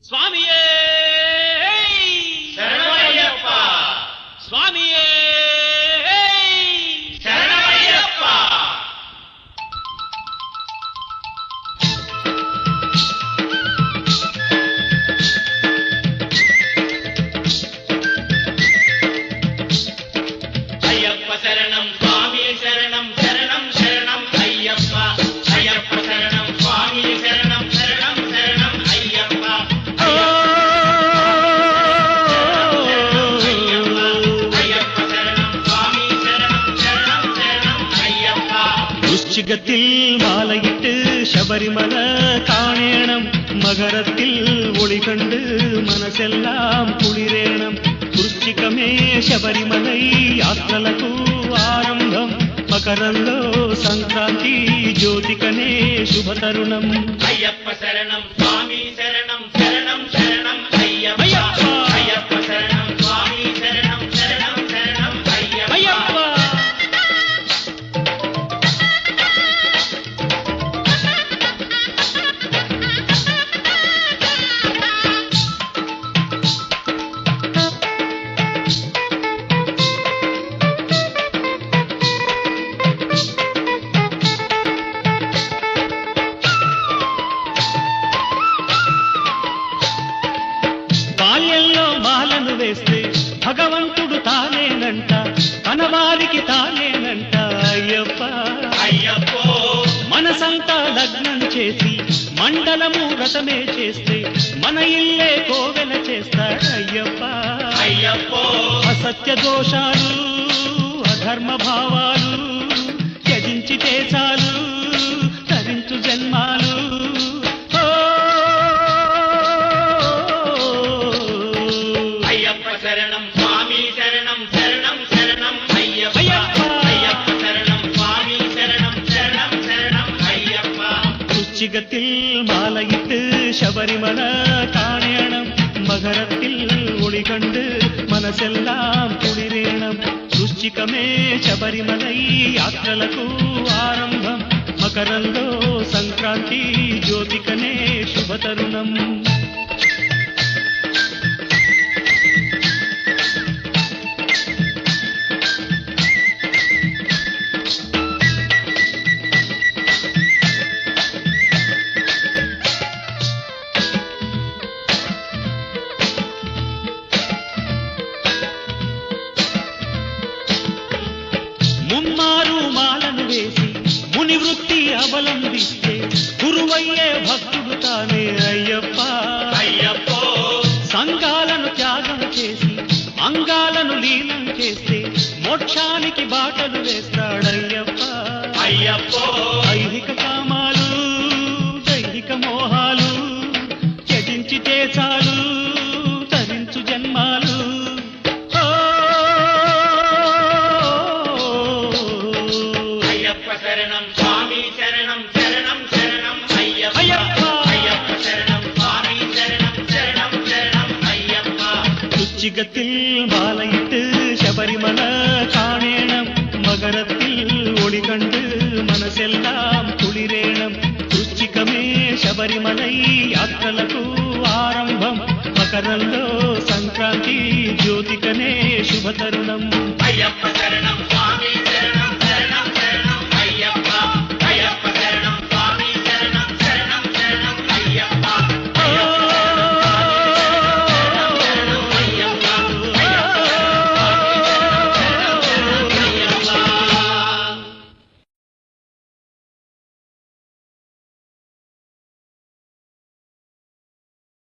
స్వామియే శరణమయ్యప్ప స్వామియే శరణమయ్యప్ప అయ్యప్ప శరణం స్వామి శరణం శరణం శరణం అయ్యప్ప అయ్యప్ప శరణం స్వామి శరణం శరణం శరణం అయ్యప్ప అయ్యప్ప శరణం స్వామి శరణం శరణం శరణం అయ్యప్ప വൃശ്ചികത്തിൽ മാലയിട്ട് ശബരിമല കാണേണം മകരത്തിൽ ഒളി കണ്ട് മനസ്സെല്ലാം കുളിരേണം వృశ్చికమే శబరిమలై యాత్రలకు ఆరంభం మకరంలో సంక్రాంతి జ్యోతికనే శుభతరుణం అయ్యప్ప శరణం స్వామి శరణం శరణం శరణం అయ్యప్ప అయ్యప్ప శరణం స్వామి శరణం శరణం శరణం అయ్యప్ప బాల్యంలో మాలను వేస్తే భగవంతుడు తానేనంట తన వారికి తానేనంట అయ్యప్ప అయ్యప్పో మనసంతా లగ్నం చేసి మండలము వ్రతమే చేస్తే మన ఇల్లే కోవెల చేస్తాడు అయ్యప్ప అయ్యప్పో అసత్య దోషాలు అధర్మ భావాలు త్యజించితే చాలు తరించు జన్మాలు ఓ! అయ్యప్ప శరణం స్వామి శరణం శరణం శరణం అయ్యప్ప అయ్యప్ప. అయ్యప్ప శరణం స్వామి శరణం శరణం శరణం అయ్యప్ప വൃശ്ചികത്തിൽ മാലയിട്ട് ശബരിമല കാണണം മകരത്തിൽ ഒളി കണ്ട് മനസ്സെല്ലാം കുളിരേണം వృశ్చికమే శబరిమలై యాత్రలకు ఆరంభం మకరంలో సంక్రాంతి జ్యోతికనే శుభతరుణం ముమ్మారు మాలను వేసి ముని వృత్తి అవలంబిస్తే గురువయ్యే భక్తుడు తానే అయ్యప్ప అయ్యప్పో సంఘాలను త్యాగం చేసి అంగాలను లీనం చేస్తే మోక్షానికి బాటలు వేస్తాడయ్యప్ప అయ్యప్పో ఐహిక కామాలు దైహిక మోహాలు త్యజించితే చాలు తరించు జన్మాలు ఓ! అయ్యప్ప శరణం స్వామి శరణం శరణం శరణం అయ్యప్ప అయ్యప్ప. అయ్యప్ప శరణం స్వామి శరణం శరణం శరణం అయ్యప్ప വൃശ്ചികത്തിൽ മാലയിട്ട് ശബരിമല കാണേണം മകരത്തിൽ ഒളി കണ്ട് മനസ്സെല്ലാം കുളിരേണം వృశ్చికమే శబరిమలై యాత్రలకు ఆరంభం మకరంలో సంక్రాంతి జ్యోతికనే శుభతరుణం అయ్యప్ప శరణం స్వామి